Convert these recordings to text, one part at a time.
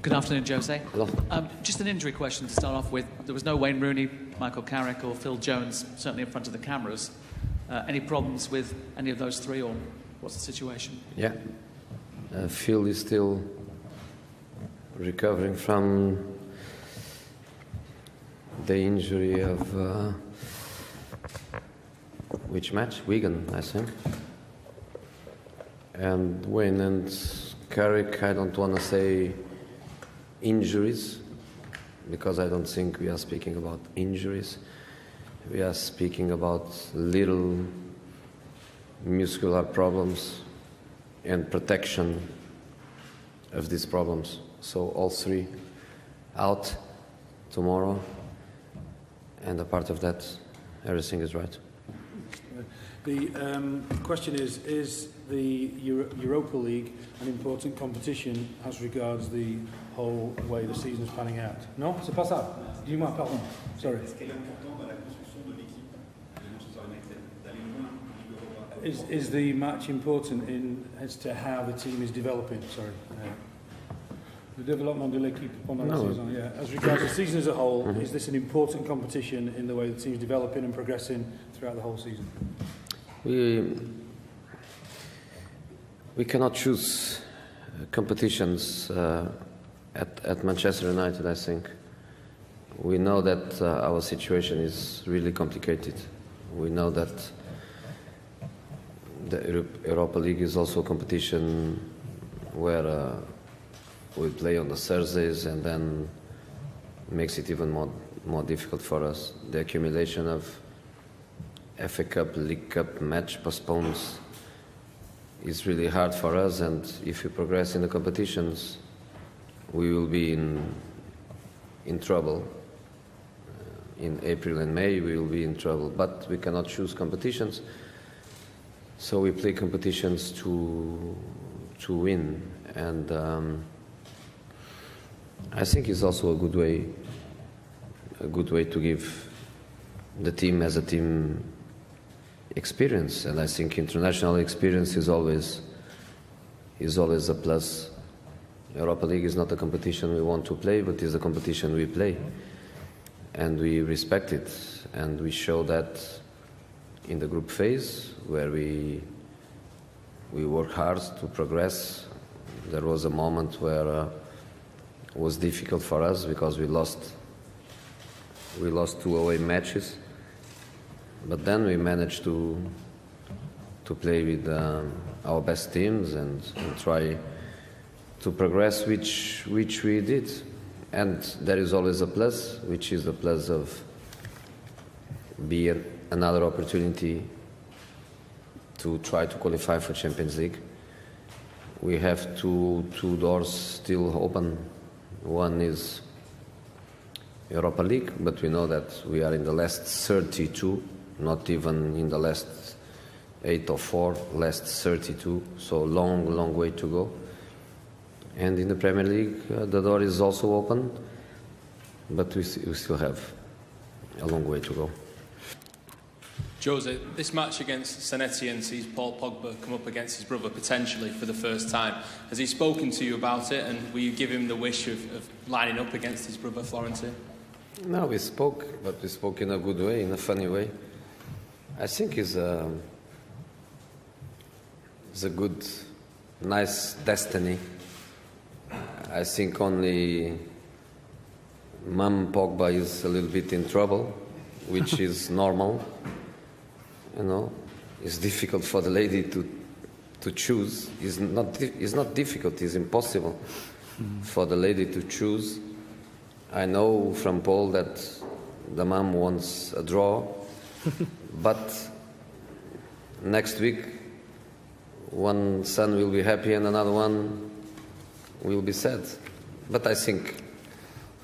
Good afternoon, Jose. Hello. Just an injury question to start off with. There was no Wayne Rooney, Michael Carrick or Phil Jones, certainly in front of the cameras. Any problems with any of those three, or what's the situation? Yeah. Phil is still recovering from the injury of which match? Wigan, I think. And Wayne and Carrick, I don't want to say injuries, because I don't think we are speaking about injuries. We are speaking about little muscular problems and protection of these problems. So all three out tomorrow, and apart of that, everything is right. The question is the Europa League an important competition as regards the whole way the season is panning out? Non, c'est pas ça. Dis-moi, pardon. Sorry. Is the match important as to how the team is developing? Sorry. The development de l'équipe pendant la saison. Yeah. As regards the season as a whole, is this an important competition in the way the team is developing and progressing throughout the whole season? We cannot choose competitions at Manchester United, I think. We know that our situation is really complicated. We know that the Europa League is also a competition where we play on the Thursdays, and then makes it even more difficult for us. The accumulation of FA Cup, League Cup match postpones is really hard for us, and if we progress in the competitions, we will be in trouble. In April and May we will be in trouble, but we cannot choose competitions, so we play competitions to win, and I think it's also a good way to give the team as a team experience, and I think international experience is always a plus. Europa League is not a competition we want to play, but is a competition we play, and we respect it, and we show that in the group phase where we work hard to progress. There was a moment where it was difficult for us because we lost 2 away matches. But then we managed to play with our best teams and try to progress, which we did. And there is always a plus, which is the plus of being another opportunity to try to qualify for Champions League. We have two doors still open. One is Europa League, but we know that we are in the last 32. Not even in the last 8 or 4, last 32, so long way to go. And in the Premier League, the door is also open, but we still have a long way to go. Jose, this match against St Etienne sees Paul Pogba come up against his brother potentially for the first time. Has he spoken to you about it, and will you give him the wish of lining up against his brother Florentine? No, we spoke, but we spoke in a good way, in a funny way. I think it's a good, nice destiny. I think only Mum Pogba is a little bit in trouble, which is normal. You know, it's difficult for the lady to choose. It's not difficult. It's impossible for the lady to choose. I know from Paul that the mum wants a draw. But next week, one son will be happy and another one will be sad. But I think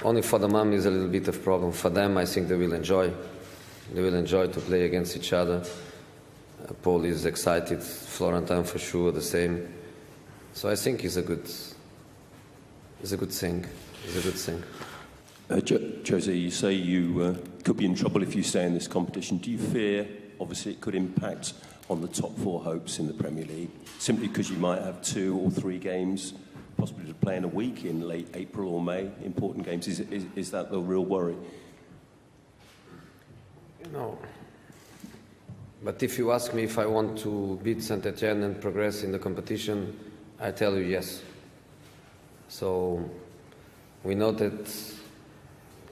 only for the mom is a little bit of problem. For them, I think they will enjoy. They will enjoy to play against each other. Paul is excited. Florentine for sure the same. So I think it's a good thing. It's a good thing. Jose, you say you could be in trouble if you stay in this competition. Do you fear, obviously, it could impact on the top 4 hopes in the Premier League, simply because you might have 2 or 3 games possibly to play in a week in late April or May, important games. Is that the real worry? No. But if you ask me if I want to beat Saint Etienne and progress in the competition, I tell you yes. So we know that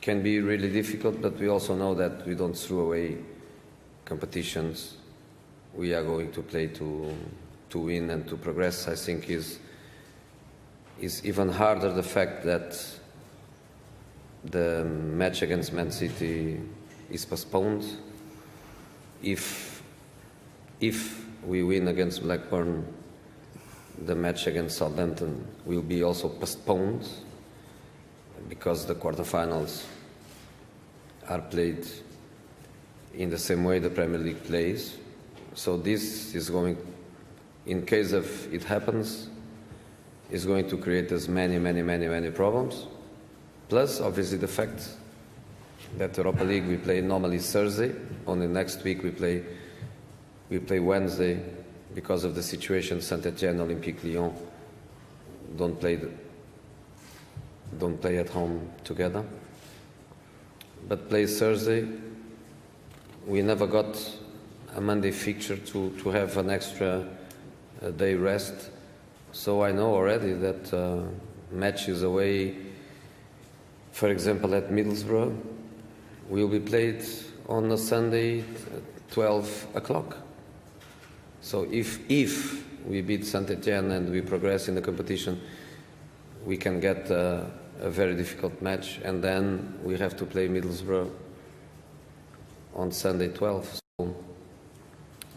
can be really difficult, but we also know that we don't throw away competitions. We are going to play to win and to progress. I think is even harder the fact that the match against Man City is postponed. If we win against Blackburn, the match against Southampton will be also postponed because the quarterfinals are played in the same way the Premier League plays. So this is going, in case of it happens, is going to create us many problems. Plus, obviously, the fact that Europa League we play normally Thursday. Only next week we play Wednesday because of the situation. Saint Etienne, Olympique Lyon don't play at home together, but play Thursday. We never got a Monday fixture to have an extra day rest. So I know already that matches away, for example, at Middlesbrough, will be played on a Sunday at 12 o'clock. So if we beat Saint Etienne and we progress in the competition, we can get a very difficult match, and then we have to play Middlesbrough on Sunday 12. So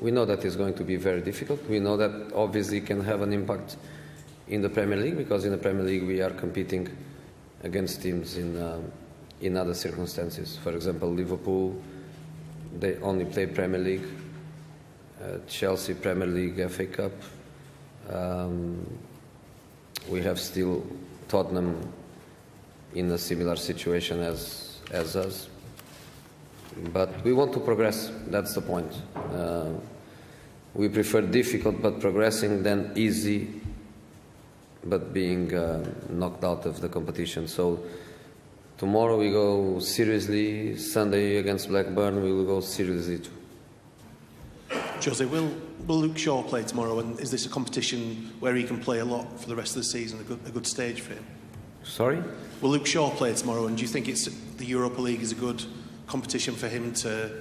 we know that it's going to be very difficult. We know that obviously can have an impact in the Premier League, because in the Premier League we are competing against teams in other circumstances. For example, Liverpool, they only play Premier League. Chelsea, Premier League, FA Cup. We have still Tottenham in a similar situation as us. But we want to progress, that's the point. We prefer difficult but progressing than easy but being knocked out of the competition. So tomorrow we go seriously, Sunday against Blackburn we will go seriously too. Jose, will Luke Shaw play tomorrow, and is this a competition where he can play a lot for the rest of the season, a good stage for him? Sorry? Will Luke Shaw play tomorrow, and do you think the Europa League is a good competition for him to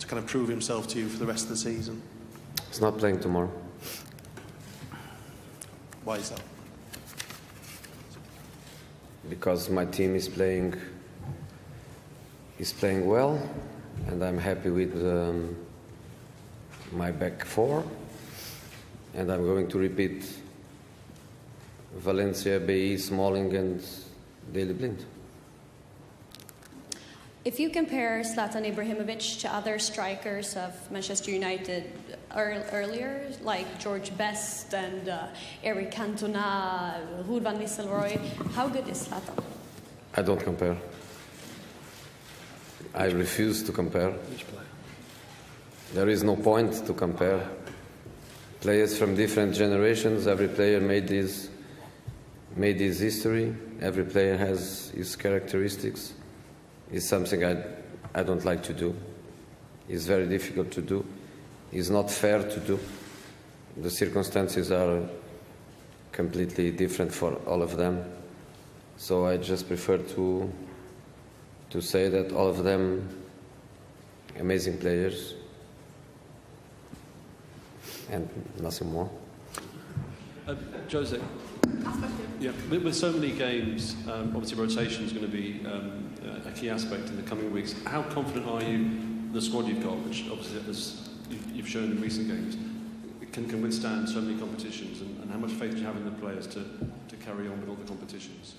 kind of prove himself to you for the rest of the season? He's not playing tomorrow. Why is that? Because my team is playing well, and I'm happy with my back four, and I'm going to repeat Valencia, Bailly, Smalling and Daley Blind. If you compare Zlatan Ibrahimovic to other strikers of Manchester United earlier, like George Best and Eric Cantona, Ruud van Nistelrooy, how good is Zlatan? I don't compare. I refuse to compare. There is no point to compare. Players from different generations, every player made his history, every player has his characteristics. It's something I don't like to do. It's very difficult to do. It's not fair to do. The circumstances are completely different for all of them. So I just prefer to say that all of them amazing players and nothing more. Jose, yeah, with so many games, obviously rotation is going to be a key aspect in the coming weeks. How confident are you the squad you've got, which obviously, as you've shown in recent games, can withstand so many competitions, and how much faith do you have in the players to carry on with all the competitions?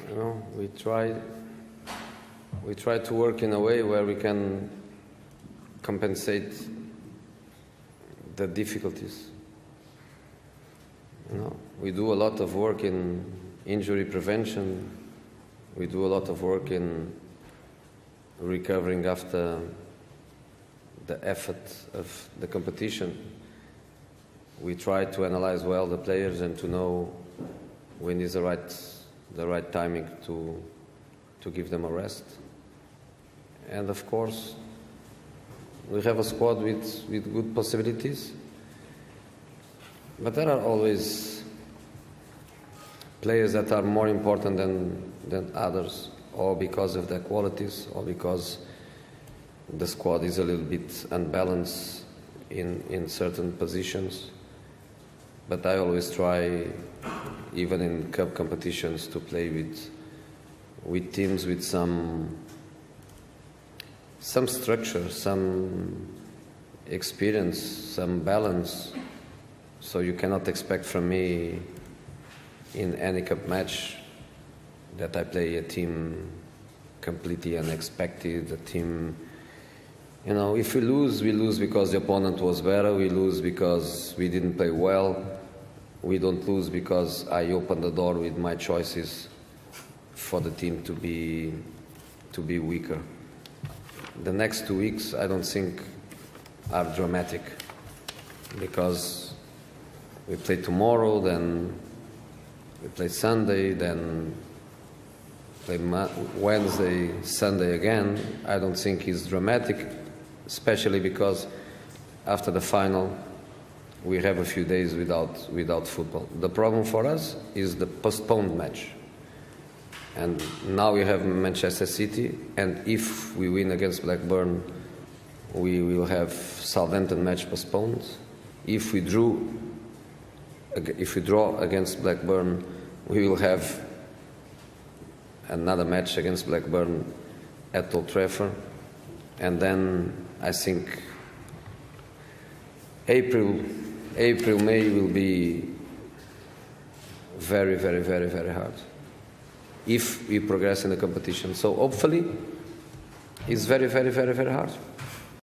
You know, we try to work in a way where we can compensate the difficulties. You know, we do a lot of work in injury prevention. We do a lot of work in recovering after the effort of the competition. we try to analyze well the players and to know when is the right timing to give them a rest. And of course, we have a squad with good possibilities, but there are always players that are more important than others, or because of their qualities, or because the squad is a little bit unbalanced in certain positions. But I always try, even in cup competitions, to play with teams with some structure, some experience, some balance. So you cannot expect from me in any cup match that I play a team completely unexpected, a team, if we lose because the opponent was better, we lose because we didn't play well, we don't lose because I opened the door with my choices for the team to be weaker. The next 2 weeks, I don't think are dramatic, because we play tomorrow, then we play Sunday, then play Wednesday, Sunday again. I don't think it's dramatic, especially because after the final we have a few days without football. The problem for us is the postponed match. And now we have Manchester City, and if we win against Blackburn, we will have Southampton match postponed. If we draw against Blackburn, we will have another match against Blackburn at Old Trafford, and then I think April, May will be very, very, very, very hard if we progress in the competition. So hopefully it's very, very, very, very hard.